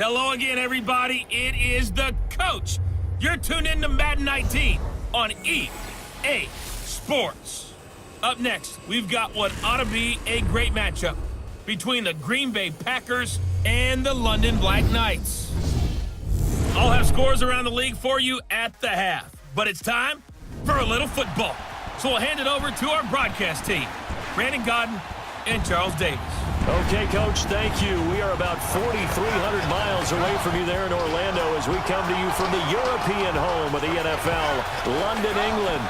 Hello again, everybody. It is the coach. You're tuned in to Madden 19 on EA Sports. Up next, we've got what ought to be a great matchup between the Green Bay Packers and the London Black Knights. I'll have scores around the league for you at the half, but it's time for a little football. So we'll hand it over to our broadcast team, Brandon Godden and Charles Davis. Okay, Coach, thank you. We are about 4,300 miles away from you there in Orlando as we come to you from the European home of the NFL, London, England.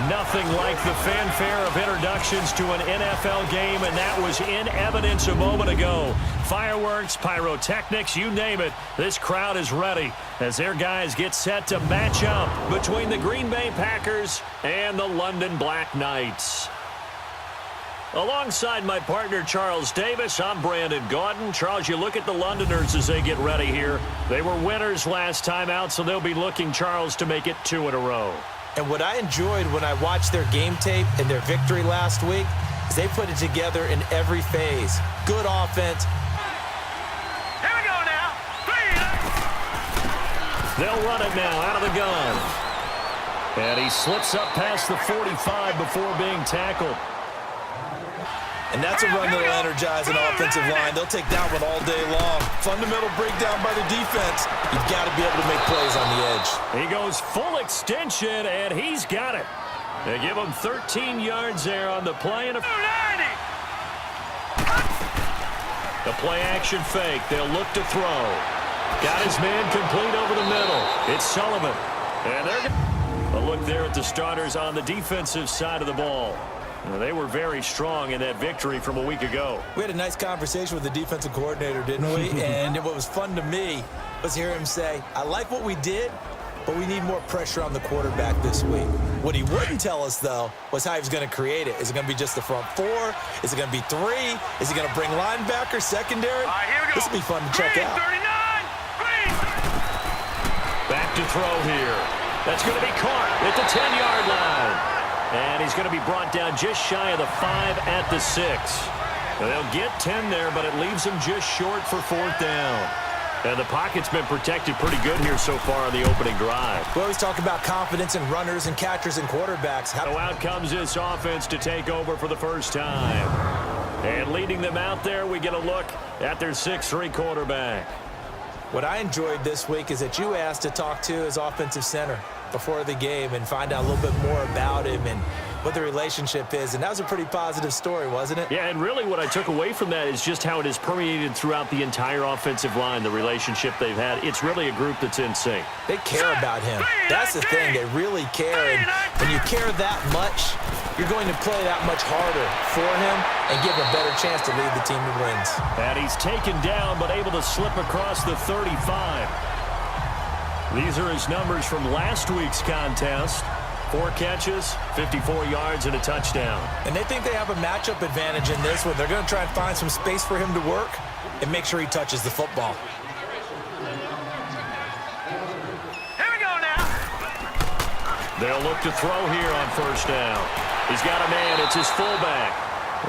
Nothing like the fanfare of introductions to an NFL game, and that was in evidence a moment ago. Fireworks, pyrotechnics, you name it. This crowd is ready as their guys get set to match up between the Green Bay Packers and the London Black Knights. Alongside my partner, Charles Davis, I'm Brandon Gaudin. Charles, you look at the Londoners as they get ready here. They were winners last time out, so they'll be looking, Charles, to make it 2 in a row. And what I enjoyed when I watched their game tape and their victory last week is they put it together in every phase. Good offense. Here we go now. They'll run it now out of the gun. And he slips up past the 45 before being tackled. And that's a run that'll energize an offensive line. They'll take that one all day long. Fundamental breakdown by the defense. You've got to be able to make plays on the edge. He goes full extension, and he's got it. They give him 13 yards there on the play. And the play-action fake. They'll look to throw. Got his man complete over the middle. It's Sullivan. And they're a look there at the starters on the defensive side of the ball. They were very strong in that victory from a week ago. We had a nice conversation with the defensive coordinator, didn't we? And what was fun to me was hear him say, I like what we did, but we need more pressure on the quarterback this week. What he wouldn't tell us, though, was how he was going to create it. Is it going to be just the front 4? Is it going to be 3? Is he going to bring linebackers, secondary? All right, here we go. This will be fun to check out. 39. Back to throw here. That's going to be caught at the 10-yard line. And he's going to be brought down just shy of the 5 at the 6. They'll get 10 there, but it leaves them just short for 4th down. And the pocket's been protected pretty good here so far on the opening drive. We always talk about confidence in runners and catchers and quarterbacks. So out comes this offense to take over for the first time. And leading them out there, we get a look at their 6'3 quarterback. What I enjoyed this week is that you asked to talk to his offensive center before the game and find out a little bit more about him and what the relationship is. And that was a pretty positive story, wasn't it? Yeah, and really what I took away from that is just how it has permeated throughout the entire offensive line, the relationship they've had. It's really a group that's in sync. They care about him. That's the thing. They really care. And when you care that much, you're going to play that much harder for him and give him a better chance to lead the team to wins. And he's taken down but able to slip across the 35. These are his numbers from last week's contest. 4 catches, 54 yards, and a touchdown. And they think they have a matchup advantage in this one. They're going to try and find some space for him to work and make sure he touches the football. Here we go now. They'll look to throw here on 1st down. He's got a man. It's his fullback.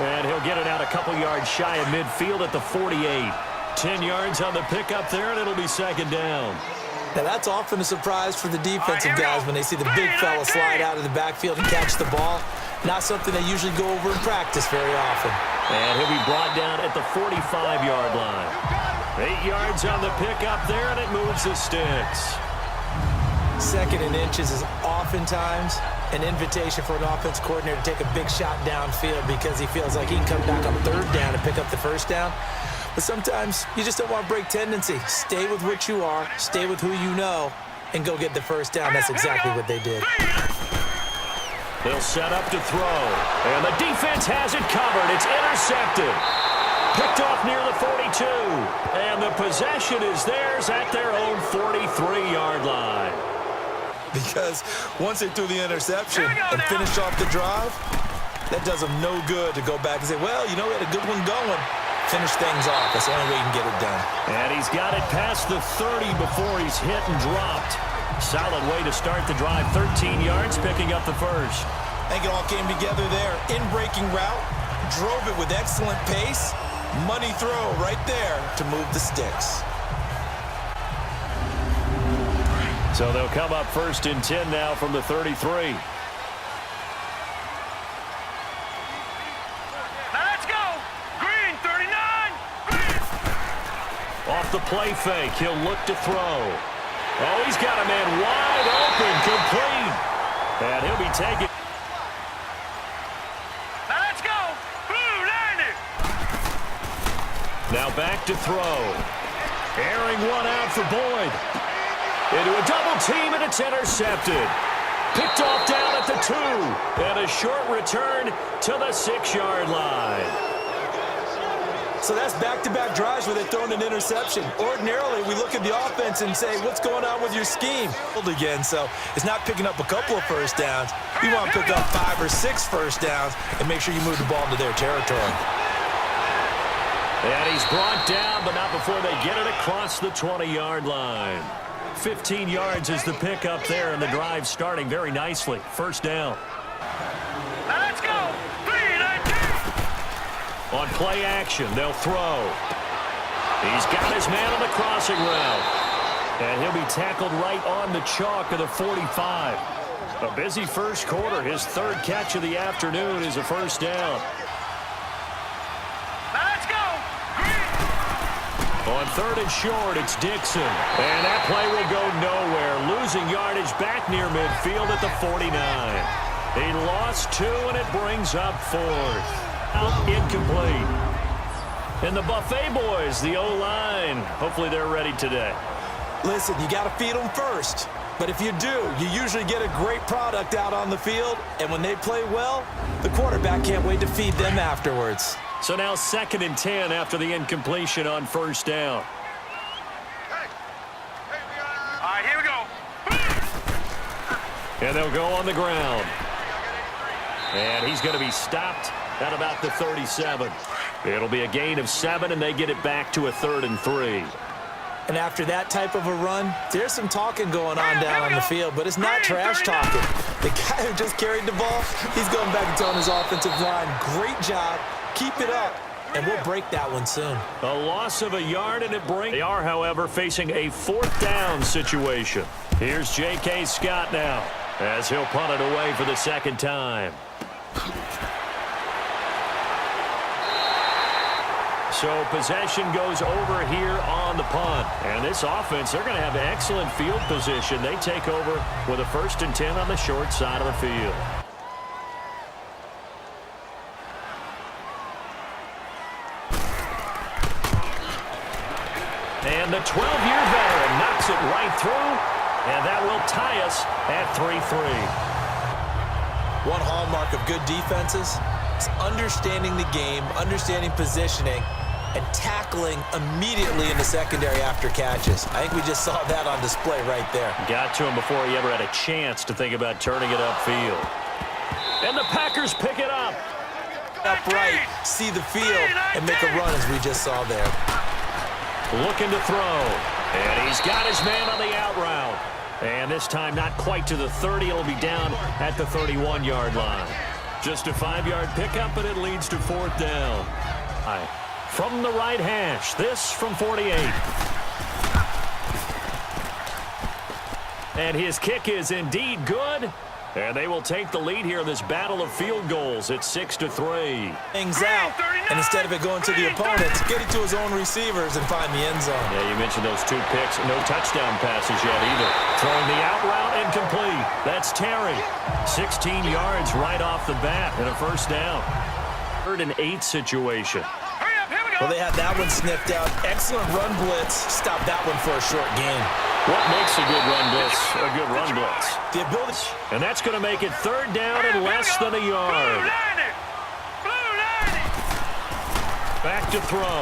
And he'll get it out a couple yards shy of midfield at the 48. 10 yards on the pickup there, and it'll be 2nd down. Now, that's often a surprise for the defensive guys when they see the big fella slide out of the backfield and catch the ball. Not something they usually go over in practice very often. And he'll be brought down at the 45-yard line. 8 yards on the pickup there, and it moves the sticks. 2nd and inches is oftentimes an invitation for an offense coordinator to take a big shot downfield because he feels like he can come back on 3rd down and pick up the 1st down. But sometimes you just don't want to break tendency. Stay with what you are, stay with who you know, and go get the 1st down. That's exactly what they did. They'll set up to throw. And the defense has it covered. It's intercepted. Picked off near the 42. And the possession is theirs at their own 43-yard line. Because once they threw the interception and finished off the drive, that does them no good to go back and say, well, you know, we had a good one going. Finish things off. That's the only way you can get it done. And he's got it past the 30 before he's hit and dropped. Solid way to start the drive. 13 yards, picking up the 1st. I think it all came together there. In-breaking route, drove it with excellent pace. Money throw right there to move the sticks. So they'll come up 1st and 10 now from the 33. Let's go. Green, 39. Green. Off the play fake, he'll look to throw. Oh, he's got a man wide open, complete. And he'll be taken. Let's go. Blue, 90. Now back to throw. Airing one out for Boyd. Into a double team, and it's intercepted. Picked off down at the 2. And a short return to the 6-yard line. So that's back-to-back drives where they've thrown an interception. Ordinarily, we look at the offense and say, what's going on with your scheme? Again, so it's not picking up a couple of first downs. You want to pick up 5 or 6 first downs and make sure you move the ball into their territory. And he's brought down, but not before they get it across the 20-yard line. 15 yards is the pickup there, and the drive starting very nicely. First down. Let's go. 3-19. On play action, they'll throw. He's got his man on the crossing route. And he'll be tackled right on the chalk of the 45. A busy first quarter. His 3rd catch of the afternoon is a first down. Let's go. Green. On 3rd and short, it's Dixon. And that play will go nowhere. Losing yardage back near midfield at the 49. He lost 2, and it brings up 4th. Out incomplete. And the Buffet boys, the O-line, hopefully they're ready today. Listen, you got to feed them first. But if you do, you usually get a great product out on the field. And when they play well, the quarterback can't wait to feed them afterwards. So now 2nd and 10 after the incompletion on first down. All right, here we go. And they'll go on the ground. And he's going to be stopped at about the 37. It'll be a gain of 7, and they get it back to a 3rd and 3. And after that type of a run, there's some talking going on down on the field, but it's not trash talking. The guy who just carried the ball, he's going back and telling his offensive line, great job, keep it up, and we'll break that one soon. A loss of a yard, and it brings. They are, however, facing a 4th down situation. Here's J.K. Scott now, as he'll punt it away for the 2nd time. So possession goes over here on the punt. And this offense, they're going to have excellent field position. They take over with a 1st and 10 on the short side of the field. And the 12-year veteran knocks it right through. And that will tie us at 3-3. One hallmark of good defenses is understanding the game, understanding positioning, and tackling immediately in the secondary after catches. I think we just saw that on display right there. Got to him before he ever had a chance to think about turning it upfield. And the Packers pick it up. Upright, see the field, and make a run as we just saw there. Looking to throw. And he's got his man on the out route. And this time not quite to the 30. It'll be down at the 31-yard line. Just a 5-yard pickup, but it leads to 4th down. From the right hash, this from 48. And his kick is indeed good. And they will take the lead here in this battle of field goals. It's 6-3. Things out, and instead of it going to the opponents, get it to his own receivers and find the end zone. Yeah, you mentioned those 2 picks. No touchdown passes yet either. Throwing the out route incomplete. That's Terry. 16 yards right off the bat and a first down. 3rd and 8 situation. Well, they had that one sniffed out. Excellent run blitz. Stop that one for a short gain. What makes a good run blitz a good run blitz? The ability. And that's going to make it 3rd down and less than a yard. Back to throw.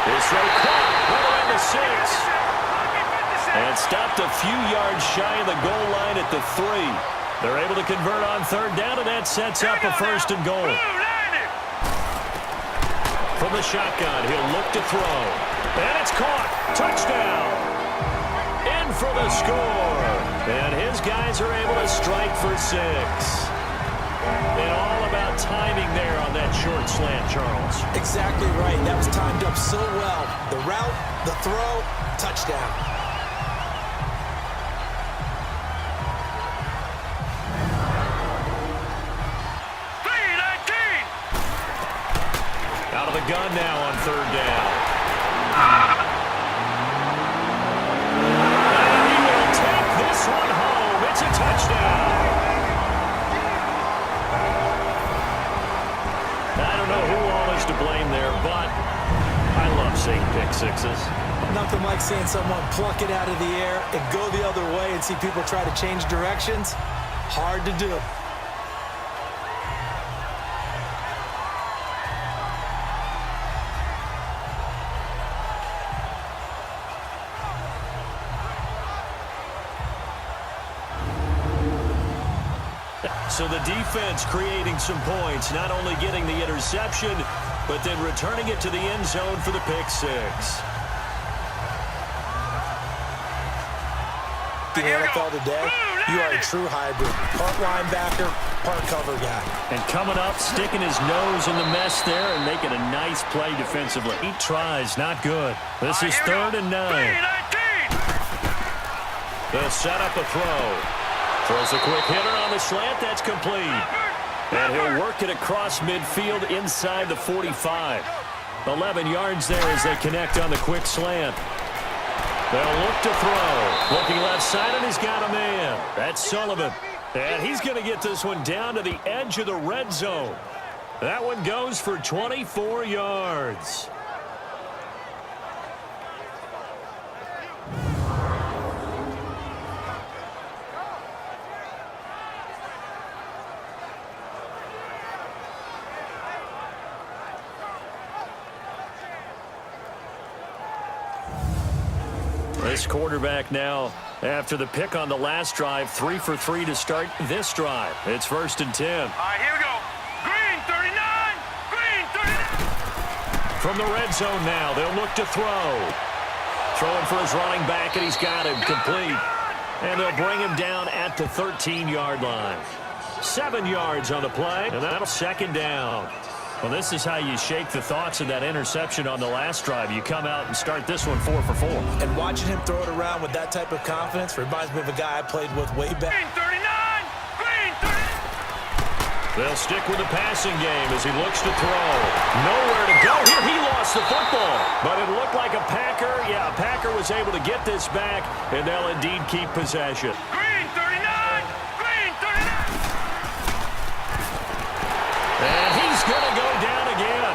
This throw caught right around the 6. And stopped a few yards shy of the goal line at the 3. They're able to convert on 3rd down, and that sets up a 1st and goal. From the shotgun, he'll look to throw. And it's caught. Touchdown. In for the score. And his guys are able to strike for 6. And all about timing there on that short slant, Charles. Exactly right. That was timed up so well. The route, the throw, touchdown. gun now on third down. And he will take this one home. It's a touchdown. I don't know who all is to blame there, but I love seeing pick sixes. Nothing like seeing someone pluck it out of the air and go the other way and see people try to change directions. Hard to do. So the defense creating some points, not only getting the interception, but then returning it to the end zone for the pick six. In the NFL today, you are a true hybrid. Part linebacker, part cover guy. And coming up, sticking his nose in the mess there and making a nice play defensively. 8 tries, not good. This is 3rd and 9. They'll set up a throw. Throws a quick hitter on the slant. That's complete. And he'll work it across midfield inside the 45. 11 yards there as they connect on the quick slant. They'll look to throw. Looking left side, and he's got a man. That's Sullivan. And he's going to get this one down to the edge of the red zone. That one goes for 24 yards. This quarterback now, after the pick on the last drive, 3 for 3 to start this drive. It's 1st and 10. All right, here we go. Green 39. Green 39. From the red zone now, they'll look to throw. Throwing for his running back, and he's got him complete. And they'll bring him down at the 13-yard line. 7 yards on the play, and that'll 2nd down. Well, this is how you shake the thoughts of that interception on the last drive. You come out and start this one 4 for 4. And watching him throw it around with that type of confidence reminds me of a guy I played with way back. Green 39. Green 39. They'll stick with the passing game as he looks to throw. Nowhere to go here. He lost the football. But it looked like a Packer. Yeah, a Packer was able to get this back, and they'll indeed keep possession. Green 39. Green 39. And he's going to go down again.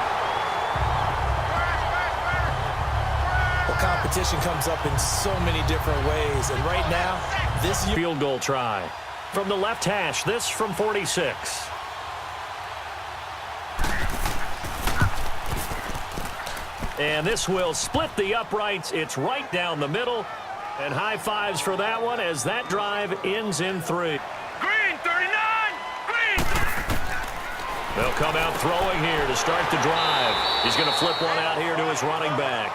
Well, competition comes up in so many different ways. And right now, this Field goal try. From the left hash, this from 46. And this will split the uprights. It's right down the middle. And high fives for that one as that drive ends in 3. Green 39. Green. They'll come out throwing here to start the drive. He's going to flip one out here to his running back.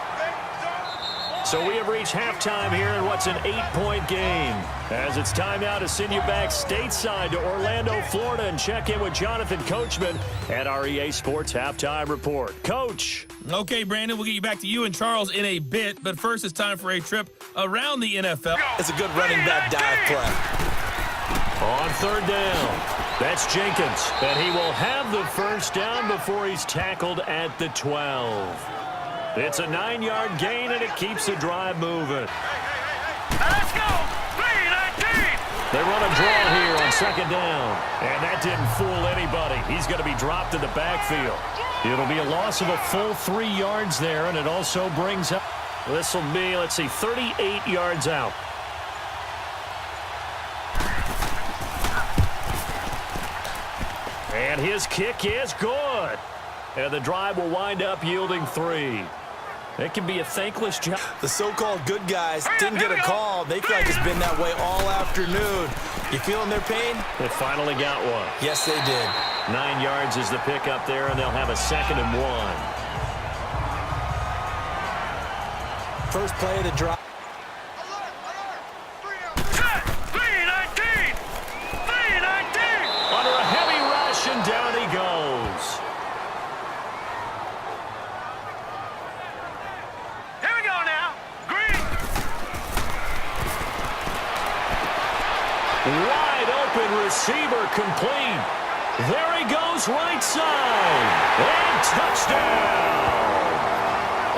So we have reached halftime here in what's an 8-point game. As it's time now to send you back stateside to Orlando, Florida, and check in with Jonathan Coachman at our EA Sports Halftime Report. Coach. Okay, Brandon, we'll get you back to you and Charles in a bit, but first it's time for a trip around the NFL. It's a good running back dive play. On 3rd down. That's Jenkins, and he will have the first down before he's tackled at the 12. It's a 9-yard gain, and it keeps the drive moving. Let's go. Green 19. They run a draw here on 2nd down, and that didn't fool anybody. He's going to be dropped in the backfield. It'll be a loss of a full 3 yards there, and it also brings up, this will be, 38 yards out. And his kick is good. And the drive will wind up yielding 3. It can be a thankless job. The so-called good guys didn't get a call. They feel like it's been that way all afternoon. You feeling their pain? They finally got one. Yes, they did. 9 yards is the pickup there, and they'll have a 2nd and 1. First play of the drive. Under a heavy rush, and down he goes. Here we go now. Green. Wide open receiver complete. There he goes right side. And touchdown.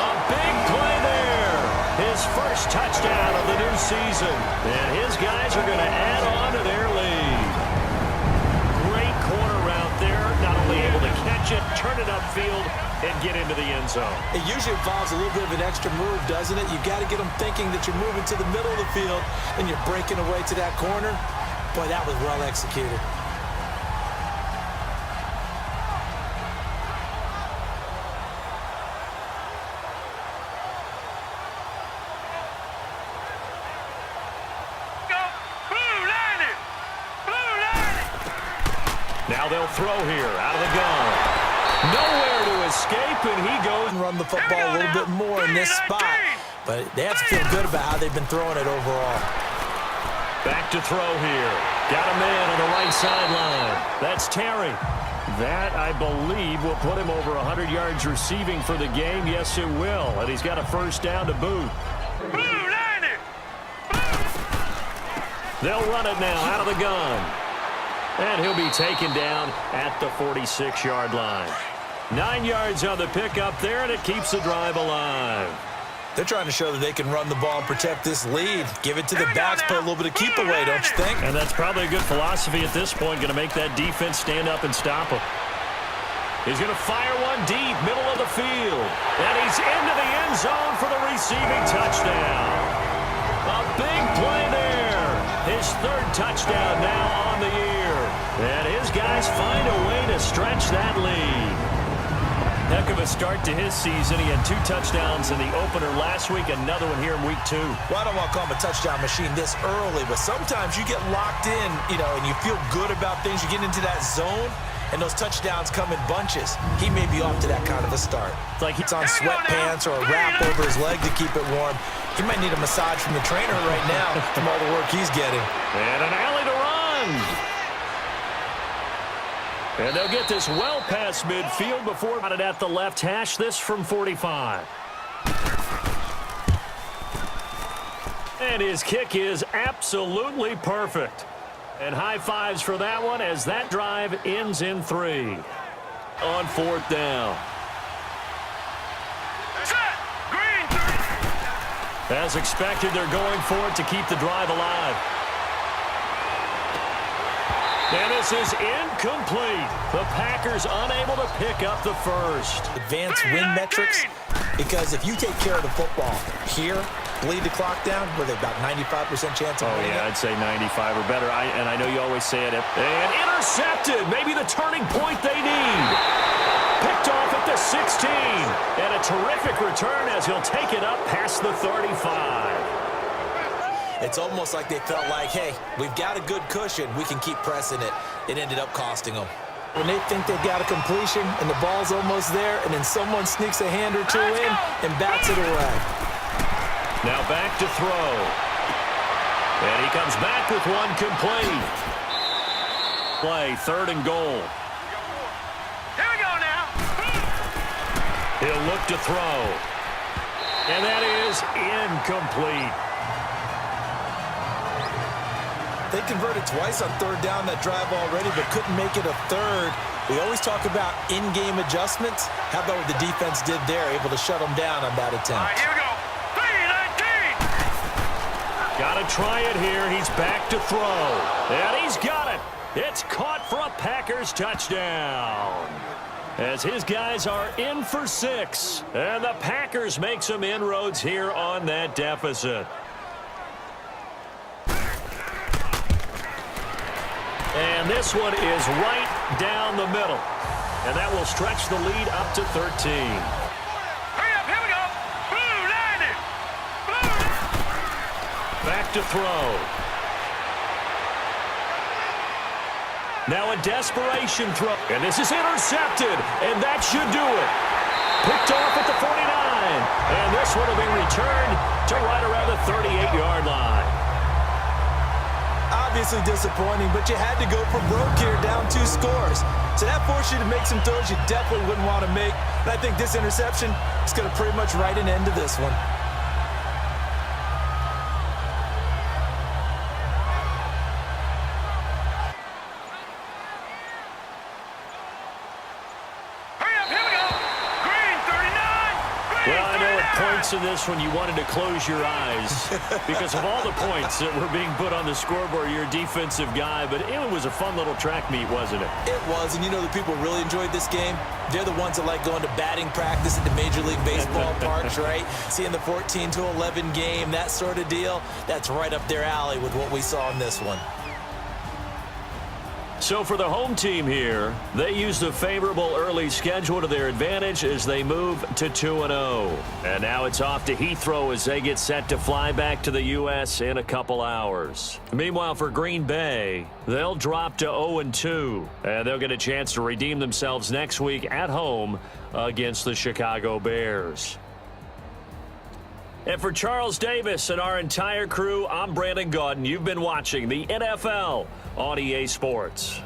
A big play there. His first touchdown of the new season. And his guys are going to add on to their lead. Great corner route there. Not only able to catch it, turn it upfield, and get into the end zone. It usually involves a little bit of an extra move, doesn't it? You got to get them thinking that you're moving to the middle of the field and you're breaking away to that corner. Boy, that was well executed. Now they'll throw here out of the gun. Nowhere to escape, and he goes And run the football a little bit more in this spot. But they have to feel good about how they've been throwing it overall. back to throw here. Got a man on the right sideline. That's Terry. That, I believe, will put him over 100 yards receiving for the game. Yes, it will. And he's got a first down to boot. They'll run it now out of the gun. And he'll be taken down at the 46-yard line. 9 yards on the pickup there, and it keeps the drive alive. They're trying to show that they can run the ball and protect this lead. Give it to the backs, put a little bit of keep away, don't you think? And that's probably a good philosophy at this point, going to make that defense stand up and stop him. He's going to fire one deep, middle of the field. And he's into the end zone for the receiving touchdown. A big play there. His third touchdown now on the year. And his guys find a way to stretch that lead. Heck of a start to his season. He had 2 touchdowns in the opener last week, another one here in week 2. Well, I don't want to call him a touchdown machine this early, but sometimes you get locked in, and you feel good about things. You get into that zone, and those touchdowns come in bunches. He may be off to that kind of a start. It's like he's on sweatpants or a wrap over his leg to keep it warm. He might need a massage from the trainer right now from all the work he's getting. And an alley to run. And they'll get this well past midfield before it at the left hash. This from 45. And his kick is absolutely perfect. And high fives for that one as that drive ends in 3. On 4th down. As expected, they're going for it to keep the drive alive. And this is incomplete. The Packers unable to pick up the first. Advanced win metrics, because if you take care of the football here, bleed the clock down, with about 95% chance of winning. Oh, yeah, I'd say 95 or better. And I know you always say it. And intercepted. Maybe the turning point they need. Picked off at the 16. And a terrific return as he'll take it up past the 35. It's almost like they felt like, hey, we've got a good cushion. We can keep pressing it. It ended up costing them. When they think they've got a completion and the ball's almost there, and then someone sneaks a hand or two in and bats it away. Now back to throw. And he comes back with one complete. Play, 3rd and goal. Here we go now. He'll look to throw. And that is incomplete. They converted twice on 3rd down that drive already, but couldn't make it a 3rd. We always talk about in-game adjustments. How about what the defense did there, able to shut them down on that attempt? All right, here we go. 3-19. Got to try it here. He's back to throw. And he's got it. It's caught for a Packers touchdown. As his guys are in for 6. And the Packers make some inroads here on that deficit. And this one is right down the middle. And that will stretch the lead up to 13. Hurry up, here we go. Blue landed. Blue. Back to throw. Now a desperation throw. And this is intercepted. And that should do it. Picked off at the 49. And this one will be returned to right around the 38-yard line. Obviously disappointing, but you had to go for broke here, down 2 scores. So that forced you to make some throws you definitely wouldn't want to make. And I think this interception is going to pretty much write an end to this one. in this one you wanted to close your eyes because of all the points that were being put on the scoreboard. You're a defensive guy, but it was a fun little track meet, wasn't it? It was, and you know the people who really enjoyed this game? They're the ones that like going to batting practice at the Major League Baseball parks, right? Seeing the 14-11 game, that sort of deal. That's right up their alley with what we saw in this one. So for the home team here, they used a favorable early schedule to their advantage as they move to 2-0. And now it's off to Heathrow as they get set to fly back to the U.S. in a couple hours. Meanwhile, for Green Bay, they'll drop to 0-2, and they'll get a chance to redeem themselves next week at home against the Chicago Bears. And for Charles Davis and our entire crew, I'm Brandon Gaudin. You've been watching the NFL on EA Sports.